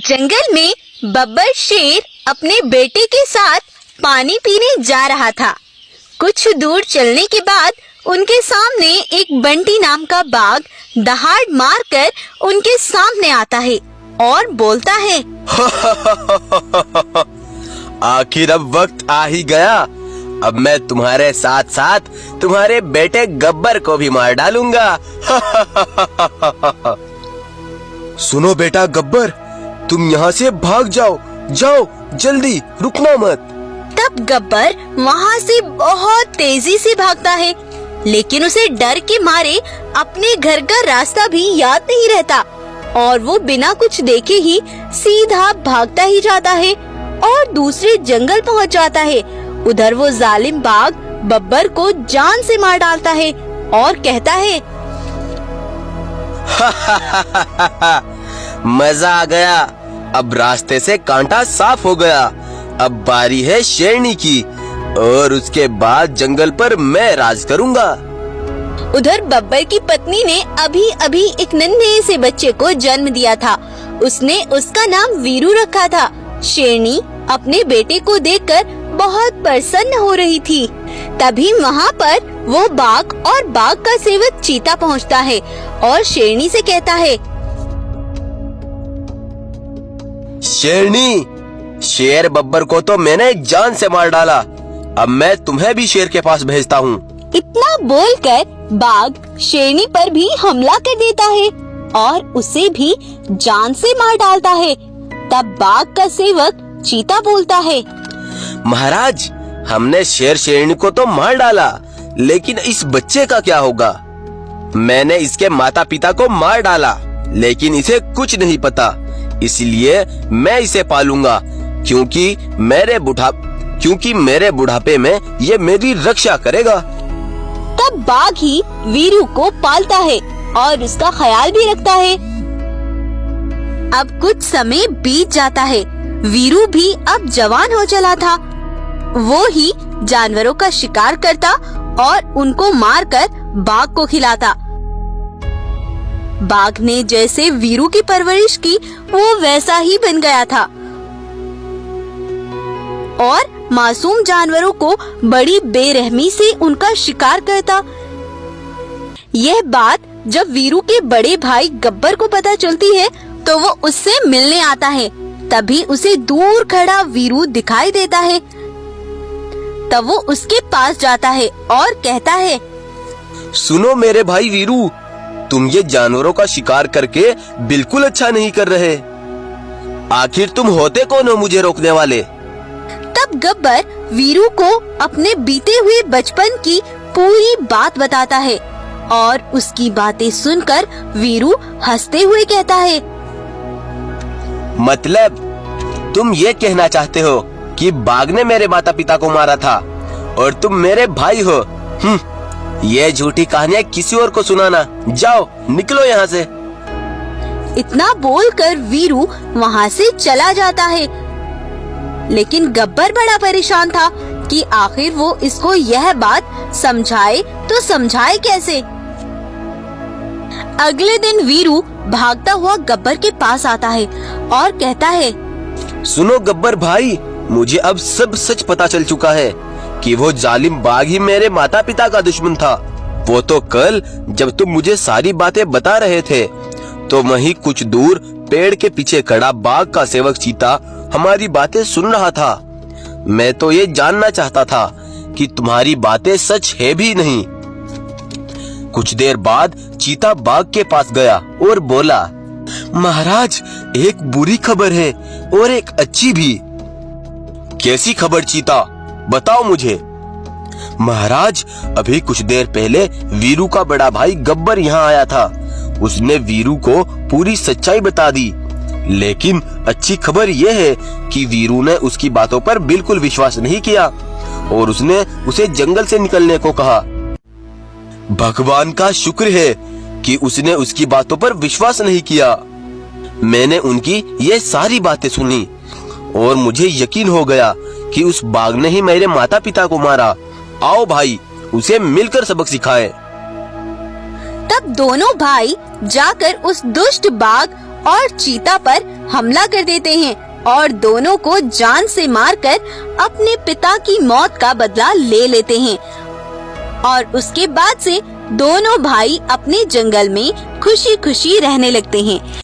जंगल में बब्बर शेर अपने बेटे के साथ पानी पीने जा रहा था। कुछ दूर चलने के बाद उनके सामने एक बंटी नाम का बाघ दहाड़ मारकर उनके सामने आता है और बोलता है, आखिर अब वक्त आ ही गया। अब मैं तुम्हारे साथ साथ तुम्हारे बेटे गब्बर को भी मार डालूंगा। सुनो बेटा गब्बर, तुम यहाँ से भाग जाओ, जाओ जल्दी, रुकना मत। तब गब्बर वहाँ से बहुत तेजी से भागता है, लेकिन उसे डर के मारे अपने घर का रास्ता भी याद नहीं रहता और वो बिना कुछ देखे ही सीधा भागता ही जाता है और दूसरे जंगल पहुँच जाता है। उधर वो जालिम बाघ बब्बर को जान से मार डालता है और कहता है, मजा आ गया, अब रास्ते से कांटा साफ हो गया। अब बारी है शेरनी की और उसके बाद जंगल पर मैं राज करूंगा। उधर बब्बर की पत्नी ने अभी अभी एक नन्हे से बच्चे को जन्म दिया था। उसने उसका नाम वीरू रखा था। शेरनी अपने बेटे को देखकर बहुत प्रसन्न हो रही थी। तभी वहाँ पर वो बाघ और बाघ का सेवक चीता पहुँचता है और शेरनी से कहता है, शेरनी, शेर बब्बर को तो मैंने जान से मार डाला, अब मैं तुम्हें भी शेर के पास भेजता हूँ। इतना बोलकर बाघ शेरनी पर भी हमला कर देता है और उसे भी जान से मार डालता है। तब बाघ का सेवक चीता बोलता है, महाराज, हमने शेर शेरनी को तो मार डाला, लेकिन इस बच्चे का क्या होगा? मैंने इसके माता पिता को मार डाला, लेकिन इसे कुछ नहीं पता, इसलिए मैं इसे पालूंगा, क्योंकि मेरे बुढ़ापे में ये मेरी रक्षा करेगा। तब बाघ ही वीरू को पालता है और उसका ख्याल भी रखता है। अब कुछ समय बीत जाता है। वीरू भी अब जवान हो चला था। वो ही जानवरों का शिकार करता और उनको मारकर बाघ को खिलाता। बाघ ने जैसे वीरू की परवरिश की, वो वैसा ही बन गया था और मासूम जानवरों को बड़ी बेरहमी से उनका शिकार करता। यह बात जब वीरू के बड़े भाई गब्बर को पता चलती है तो वो उससे मिलने आता है। तभी उसे दूर खड़ा वीरू दिखाई देता है। तब वो उसके पास जाता है और कहता है, सुनो मेरे भाई वीरू, तुम ये जानवरों का शिकार करके बिल्कुल अच्छा नहीं कर रहे। आखिर तुम होते कौन हो मुझे रोकने वाले? तब गब्बर वीरू को अपने बीते हुए बचपन की पूरी बात बताता है और उसकी बातें सुनकर वीरू हंसते हुए कहता है, मतलब तुम ये कहना चाहते हो कि बाघ ने मेरे माता पिता को मारा था और तुम मेरे भाई हो? ये झूठी कहानियाँ किसी और को सुनाना। जाओ, निकलो यहाँ से। इतना बोलकर वीरू वहाँ से चला जाता है। लेकिन गब्बर बड़ा परेशान था कि आखिर वो इसको यह बात समझाए तो समझाए कैसे। अगले दिन वीरू भागता हुआ गब्बर के पास आता है और कहता है, सुनो गब्बर भाई, मुझे अब सब सच पता चल चुका है कि वो जालिम बाघ ही मेरे माता पिता का दुश्मन था। वो तो कल जब तुम मुझे सारी बातें बता रहे थे तो वहीं कुछ दूर पेड़ के पीछे खड़ा बाघ का सेवक चीता हमारी बातें सुन रहा था। मैं तो ये जानना चाहता था कि तुम्हारी बातें सच है भी नहीं। कुछ देर बाद चीता बाघ के पास गया और बोला, महाराज, एक बुरी खबर है और एक अच्छी भी। कैसी खबर चीता, बताओ मुझे। महाराज, अभी कुछ देर पहले वीरू का बड़ा भाई गब्बर यहाँ आया था। उसने वीरू को पूरी सच्चाई बता दी, लेकिन अच्छी खबर यह है कि वीरू ने उसकी बातों पर बिल्कुल विश्वास नहीं किया और उसने उसे जंगल से निकलने को कहा। भगवान का शुक्र है कि उसने उसकी बातों पर विश्वास नहीं किया। मैंने उनकी ये सारी बातें सुनी और मुझे यकीन हो गया कि उस बाघ ने ही मेरे माता पिता को मारा। आओ भाई, उसे मिलकर सबक सिखाएं। तब दोनों भाई जाकर उस दुष्ट बाघ और चीता पर हमला कर देते हैं और दोनों को जान से मारकर अपने पिता की मौत का बदला ले लेते हैं। और उसके बाद से दोनों भाई अपने जंगल में खुशी खुशी रहने लगते हैं।